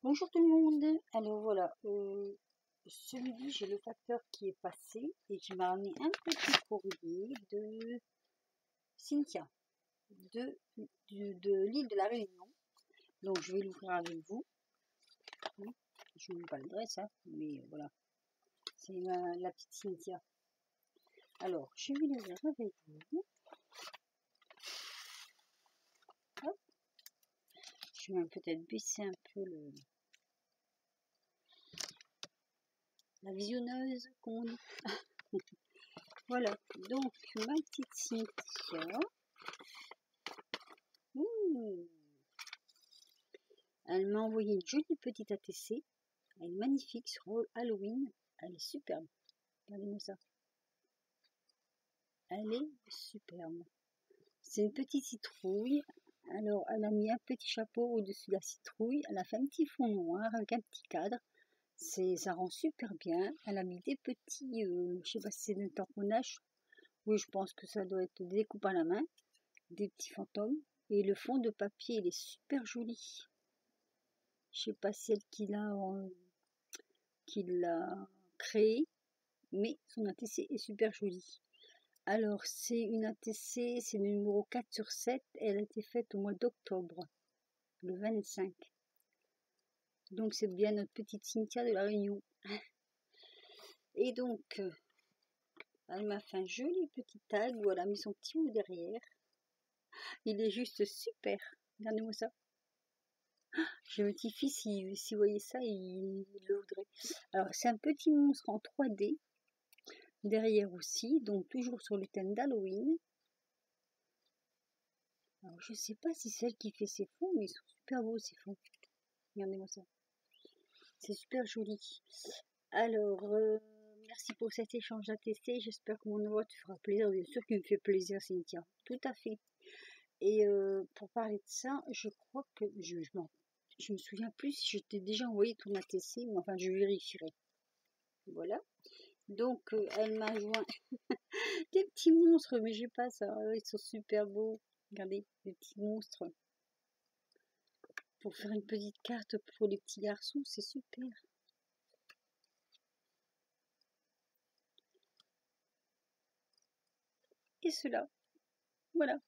Bonjour tout le monde. Alors voilà, ce midi j'ai le facteur qui est passé et qui m'a amené un petit courrier de Cynthia de l'île de la Réunion. Donc je vais l'ouvrir avec vous. Je ne vous pas l'adresse, hein, mais voilà, c'est la petite Cynthia. Alors je vais l'ouvrir avec vous. Hop. Je vais peut-être baisser un peu la visionneuse, comme on dit. Voilà, donc ma petite Cynthia. Elle m'a envoyé une jolie petite ATC. Elle est magnifique sur Halloween. Elle est superbe. Regardez-moi ça. Elle est superbe. C'est une petite citrouille. Alors, elle a mis un petit chapeau au-dessus de la citrouille. Elle a fait un petit fond noir avec un petit cadre. Ça rend super bien. Elle a mis des petits, je sais pas si c'est un tamponnage. Oui, je pense que ça doit être des découpes à la main. Des petits fantômes. Et le fond de papier, il est super joli. Je sais pas si elle qui l'a créé, mais son ATC est super joli. Alors, c'est une ATC, c'est le numéro 4/7. Elle a été faite au mois d'octobre, le 25. Donc, c'est bien notre petite Cynthia de la Réunion. Et donc, elle m'a fait un joli petit tag où elle a mis son petit mot derrière. Il est juste super. Regardez-moi ça. J'ai un petit-fils, si vous voyez ça, il le voudrait. Alors, c'est un petit monstre en 3D. Derrière aussi, donc toujours sur le thème d'Halloween. Alors, je sais pas si c'est elle qui fait ses fonds, mais ils sont super beaux ces fonds. Regardez-moi ça. C'est super joli. Alors, merci pour cet échange ATC. J'espère que mon envoi te fera plaisir. Bien sûr qu'il me fait plaisir, Cynthia. Tout à fait. Et pour parler de ça, je crois que je me souviens plus si je t'ai déjà envoyé ton ATC, mais enfin, je vérifierai. Voilà. Donc, elle m'a joint des petits monstres, mais j'ai pas ça. Ils sont super beaux. Regardez, des petits monstres. Pour faire une petite carte pour les petits garçons, c'est super. Et cela, voilà.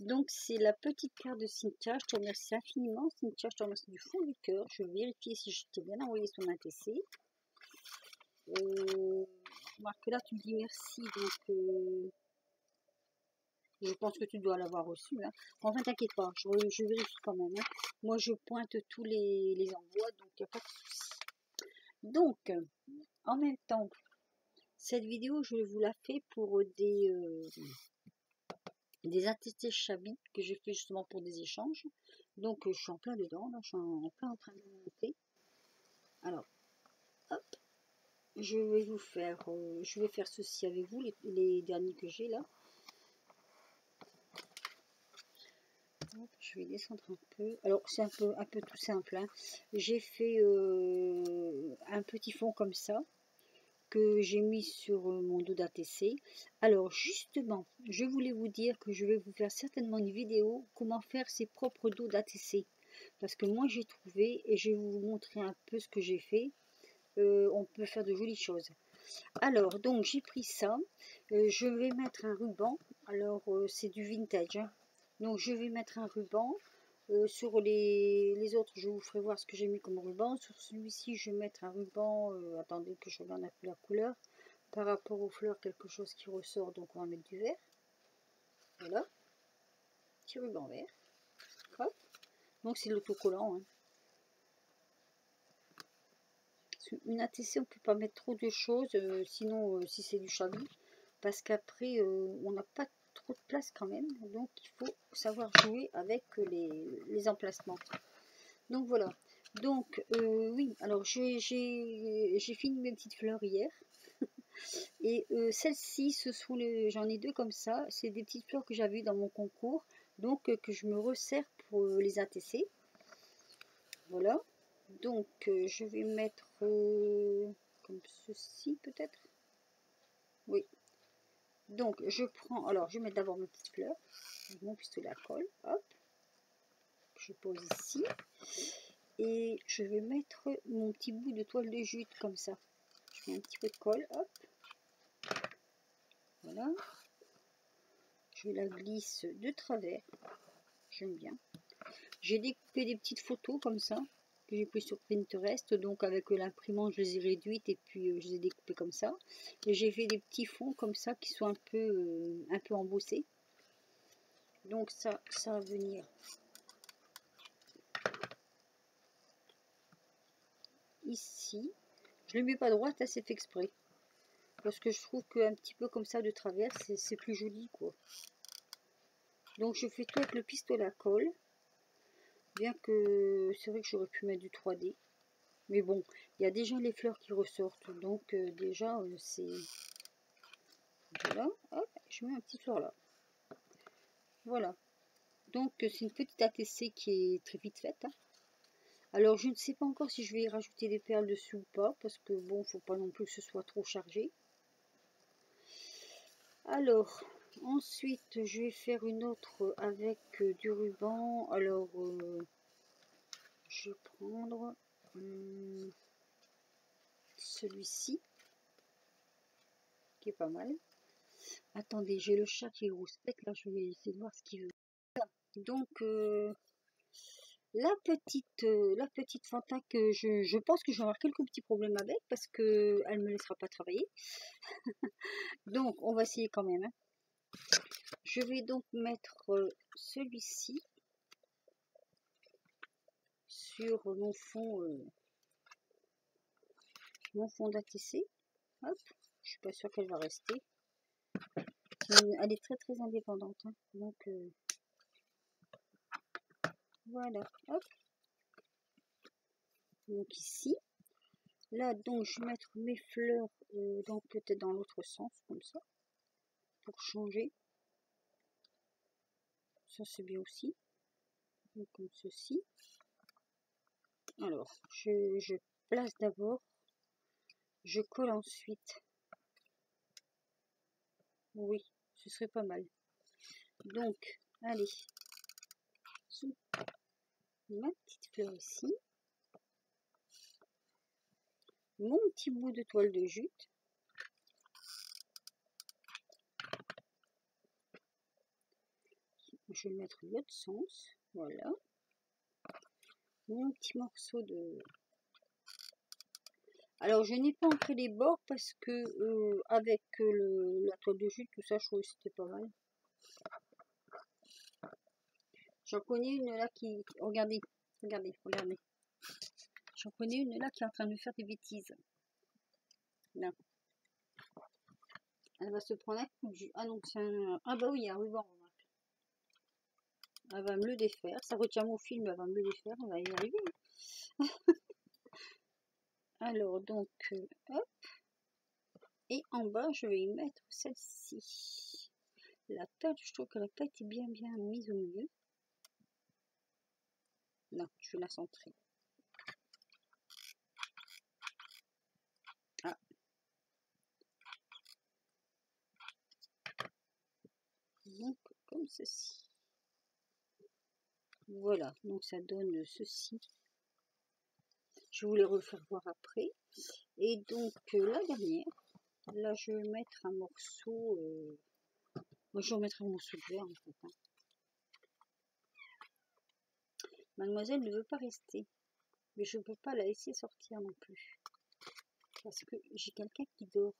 Donc c'est la petite carte de Cynthia. Je te remercie infiniment, Cynthia. Je te remercie du fond du cœur. Je vais vérifier si je t'ai bien envoyé son ATC. Remarque là, tu me dis merci. Donc je pense que tu dois l'avoir reçu. Hein. Enfin, t'inquiète pas, je vérifie quand même. Hein. Moi, je pointe tous les envois, donc il n'y a pas de souci. Donc, en même temps, cette vidéo, je vous la fais pour des ATC Chabi que j'ai fait justement pour des échanges. Donc, je suis en plein dedans, là, je suis en plein en train de monter. Alors, hop, je vais faire ceci avec vous, les derniers que j'ai là. Hop, je vais descendre un peu. Alors, c'est un peu tout simple. Hein. J'ai fait un petit fond comme ça que j'ai mis sur mon dos d'ATC. Alors justement, je voulais vous dire que je vais vous faire certainement une vidéo comment faire ses propres dos d'ATC. Parce que moi j'ai trouvé et je vais vous montrer un peu ce que j'ai fait. On peut faire de jolies choses. Alors donc j'ai pris ça. Je vais mettre un ruban. Alors c'est du vintage. Hein. Donc je vais mettre un ruban. Sur les autres, je vous ferai voir ce que j'ai mis comme ruban. Sur celui-ci, je vais mettre un ruban. Attendez que je regarde un peu la couleur. Par rapport aux fleurs, quelque chose qui ressort. Donc on va mettre du vert. Voilà. Petit ruban vert. Hop. Donc c'est l'autocollant. Hein. Une ATC, on ne peut pas mettre trop de choses. Sinon, si c'est du chabi. Parce qu'après, on n'a pas trop de place quand même. Donc il faut savoir jouer avec les emplacements. Donc voilà. Donc oui, alors j'ai fini mes petites fleurs hier. Et celles-ci, j'en ai deux comme ça. C'est des petites fleurs que j'avais dans mon concours. Donc que je me resserre pour les ATC. Voilà. Donc je vais mettre comme ceci peut-être. Oui. Donc je prends, alors je vais mettre d'abord mes petites fleurs. Mon pistolet à colle. Hop. Je pose ici. Et je vais mettre mon petit bout de toile de jute comme ça. Je mets un petit peu de colle, hop. Voilà. Je la glisse de travers. J'aime bien. J'ai découpé des petites photos comme ça, que j'ai pris sur Pinterest. Donc avec l'imprimante, je les ai réduites et puis je les ai découpées comme ça. Et j'ai fait des petits fonds comme ça qui sont un peu embossés. Donc ça va venir ici. Je ne le mets pas droite, là c'est fait exprès. Parce que je trouve qu'un petit peu comme ça de travers, c'est plus joli quoi. Donc je fais tout avec le pistolet à colle. Bien que c'est vrai que j'aurais pu mettre du 3D. Mais bon, il y a déjà les fleurs qui ressortent. Donc déjà c'est... Voilà, hop, je mets un petit fleur là. Voilà. Donc c'est une petite ATC qui est très vite faite. Hein. Alors je ne sais pas encore si je vais y rajouter des perles dessus ou pas. Parce que bon, faut pas non plus que ce soit trop chargé. Alors, ensuite je vais faire une autre avec du ruban. Alors, je vais prendre celui-ci. Qui est pas mal. Attendez, j'ai le chat qui rouspète. Là, je vais essayer de voir ce qu'il veut. Donc, la petite Fanta que je pense que je vais avoir quelques petits problèmes avec parce que elle me laissera pas travailler. Donc on va essayer quand même. Hein. Je vais donc mettre celui-ci sur mon fond d'ATC. Hop, je suis pas sûre qu'elle va rester. Elle est très très indépendante. Hein. Donc voilà. Hop. Donc ici. Là, donc, je vais mettre mes fleurs donc peut-être dans l'autre sens, comme ça, pour changer. Ça, c'est bien aussi. Donc, comme ceci. Alors, je place d'abord. Je colle ensuite. Oui, ce serait pas mal. Donc, allez. Sous ma petite fleur ici. Mon petit bout de toile de jute. Je vais le mettre de l'autre sens. Voilà. Mon petit morceau de... Alors, je n'ai pas entré les bords parce que avec la toile de jute, tout ça, je trouvais que c'était pas mal. J'en connais une là qui... Regardez, regardez, regardez. J'en connais une là qui est en train de faire des bêtises. Là. Elle va se prendre un coup de jus. Ah non, c'est un... Ah bah oui, il y a un ruban. Elle va me le défaire. Ça retient mon film, elle va me le défaire. On va y arriver. Alors, donc, hop. Et en bas, je vais y mettre celle-ci. La perle, je trouve que la perle est bien mise au milieu. Non, je vais la centrer. Ah. Donc, comme ceci. Voilà, donc ça donne ceci. Je vais vous les refaire voir après. Et donc, la dernière, là, je vais mettre un morceau... Moi, je vais remettre un morceau de verre, en fait. Hein. Mademoiselle ne veut pas rester. Mais je ne peux pas la laisser sortir non plus. Parce que j'ai quelqu'un qui dort.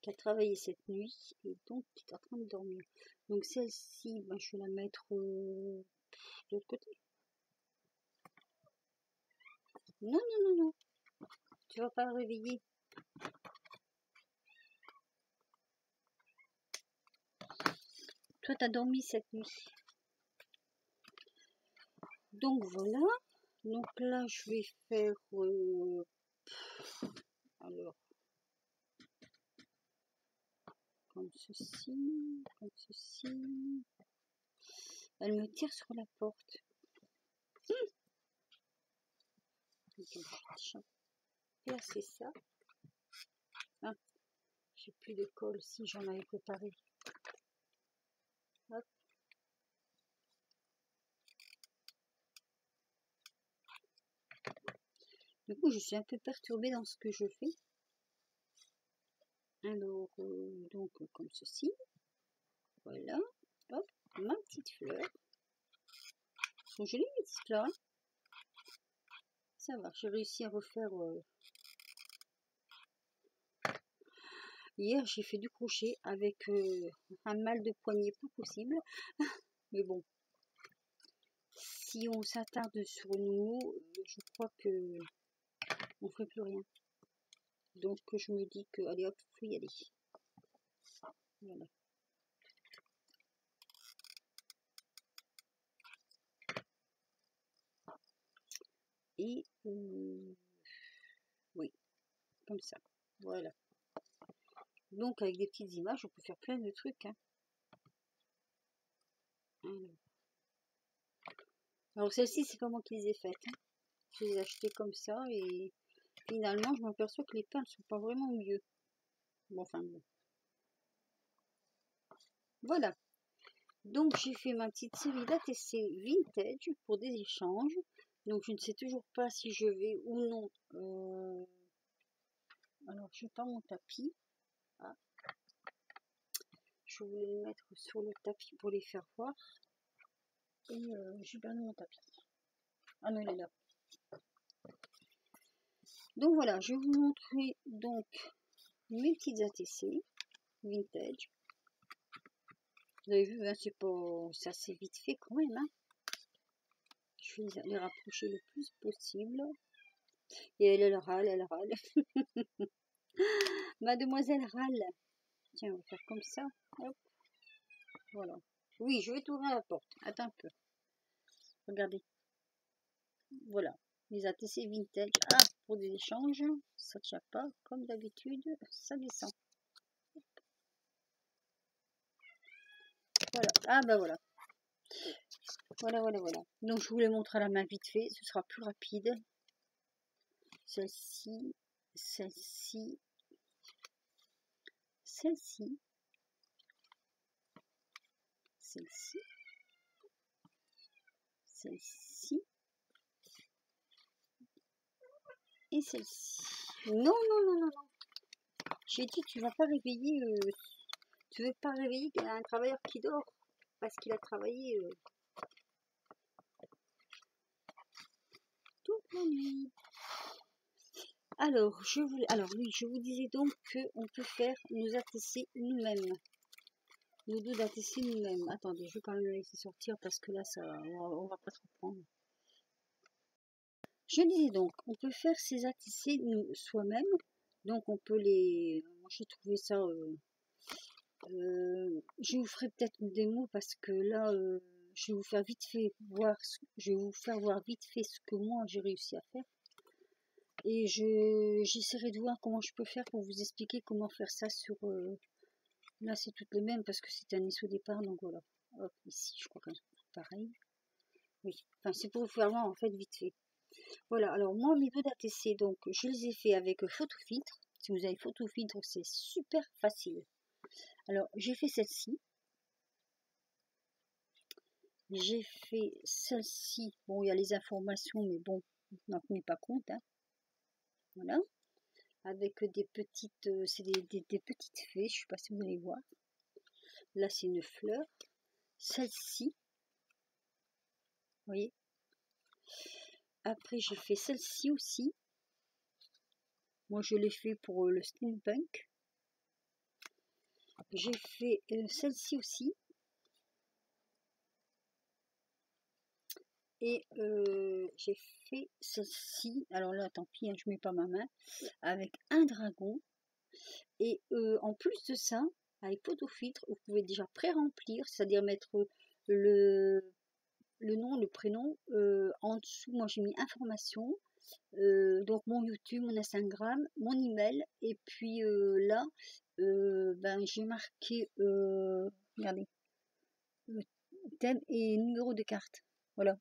Qui a travaillé cette nuit. Et donc, qui est en train de dormir. Donc, celle-ci, ben, je vais la mettre de l'autre côté. Non, non, non, non. Tu vas pas la réveiller. Toi, tu as dormi cette nuit. Donc, voilà. Donc là, je vais faire... alors... Comme ceci. Comme ceci. Elle me tire sur la porte. Placer ça. Ah, j'ai plus de colle si j'en avais préparé. Hop. Du coup, je suis un peu perturbée dans ce que je fais. Alors, donc, comme ceci. Voilà. Hop, ma petite fleur. Elles sont jolies, les petites fleurs. Hein, ça va, j'ai réussi à refaire... Hier, j'ai fait du crochet avec un mal de poignet pas possible. Mais bon, si on s'attarde sur nous, je crois que on ne ferait plus rien. Donc, je me dis que, allez hop, faut y aller. Voilà. Et oui, comme ça. Voilà. Donc, avec des petites images, on peut faire plein de trucs. Hein. Alors, celles-ci, c'est pas moi qui les ai faites. Hein. Je les ai achetées comme ça et finalement, je m'aperçois que les pains ne sont pas vraiment mieux. Bon, enfin, bon. Voilà. Donc, j'ai fait ma petite série d'ATC vintage pour des échanges. Donc, je ne sais toujours pas si je vais ou non. Alors, je pas mon tapis. Ah. Je voulais le mettre sur le tapis pour les faire voir. Et j'ai perdu mon tapis. Ah non, il est là. Donc voilà, je vais vous montrer donc mes petites ATC vintage. Vous avez vu, hein, c'est assez vite fait quand même. Hein. Je vais les rapprocher le plus possible. Et elle râle, elle râle. Mademoiselle râle. Tiens, on va faire comme ça. Hop. Voilà. Oui, je vais t'ouvrir la porte. Attends un peu. Regardez. Voilà. Les ATC vintage. Ah, pour des échanges. Ça ne tient pas. Comme d'habitude, ça descend. Voilà. Ah, bah voilà. Voilà. Donc, je vous les montre à la main vite fait. Ce sera plus rapide. Celle-ci. Celle-ci. Celle-ci. Celle-ci. Celle-ci. Et celle-ci. Non. J'ai dit, tu vas pas réveiller... tu veux pas réveiller un travailleur qui dort. Parce qu'il a travaillé toute la nuit. Alors, oui, je vous disais donc qu'on peut faire nos ATC nous-mêmes. Nos dos d'ATC nous-mêmes. Attendez, je vais quand même le laisser sortir parce que là, on va pas se reprendre. Je disais donc, on peut faire ces ATC soi-même. Donc, on peut les... Moi, j'ai trouvé ça... je vous ferai peut-être une démo parce que là, je vais vous faire vite fait voir... Je vais vous faire voir vite fait ce que moi, j'ai réussi à faire. Et j'essaierai de voir comment je peux faire pour vous expliquer comment faire ça sur... là, c'est toutes les mêmes parce que c'est un nice au départ. Donc, voilà. Hop, ici, je crois que c'est pareil. Oui, enfin, c'est pour vous faire voir en fait vite fait. Voilà, alors moi, mes deux d'ATC, donc je les ai fait avec Photofiltre. Si vous avez Photofiltre, c'est super facile. Alors, j'ai fait celle-ci. J'ai fait celle-ci. Bon, il y a les informations, mais bon, n'en tenez pas compte. Hein. Voilà. Avec des petites, c'est des petites fées, je ne sais pas si vous allez voir. Là, c'est une fleur. Celle-ci, vous voyez. Après, j'ai fait celle-ci aussi. Moi, je l'ai fait pour le steampunk. J'ai fait celle-ci aussi. Et j'ai fait celle-ci. Alors là, tant pis, hein, je mets pas ma main. Avec un dragon. Et en plus de ça, avec Photofiltre, vous pouvez déjà pré-remplir, c'est-à-dire mettre le nom, le prénom. En dessous, moi j'ai mis information. Donc mon YouTube, mon Instagram, mon email. Et puis là, ben, j'ai marqué, regardez, le thème et numéro de carte. Voilà.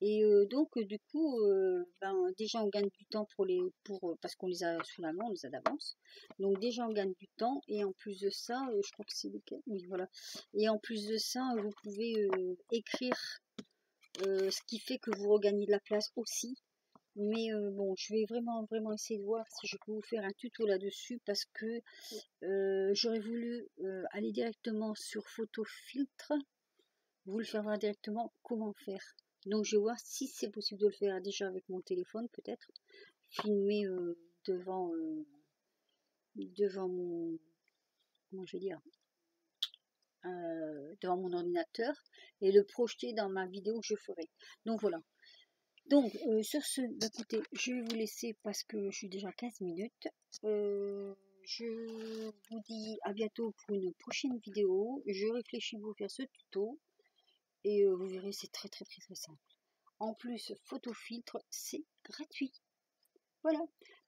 Et donc du coup, ben, déjà on gagne du temps parce qu'on les a sous la main, on les a d'avance. Donc déjà on gagne du temps et en plus de ça, je crois que c'est lesquels. Oui, voilà. Et en plus de ça, vous pouvez écrire ce qui fait que vous regagnez de la place aussi. Mais bon, je vais vraiment essayer de voir si je peux vous faire un tuto là-dessus parce que j'aurais voulu aller directement sur photo filtre, vous le faire voir directement comment faire. Donc je vais voir si c'est possible de le faire déjà avec mon téléphone peut-être, filmer devant mon, comment je vais dire, devant mon ordinateur et le projeter dans ma vidéo que je ferai. Donc voilà. Donc sur ce, bah, écoutez, je vais vous laisser parce que je suis déjà 15 minutes. Je vous dis à bientôt pour une prochaine vidéo. Je réfléchis vous faire ce tuto et vous verrez, c'est très simple. En plus, photo filtre, c'est gratuit. Voilà.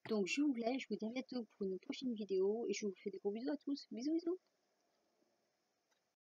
Donc je vous laisse, je vous dis à bientôt pour une prochaine vidéo et je vous fais des gros bisous à tous. Bisous bisous.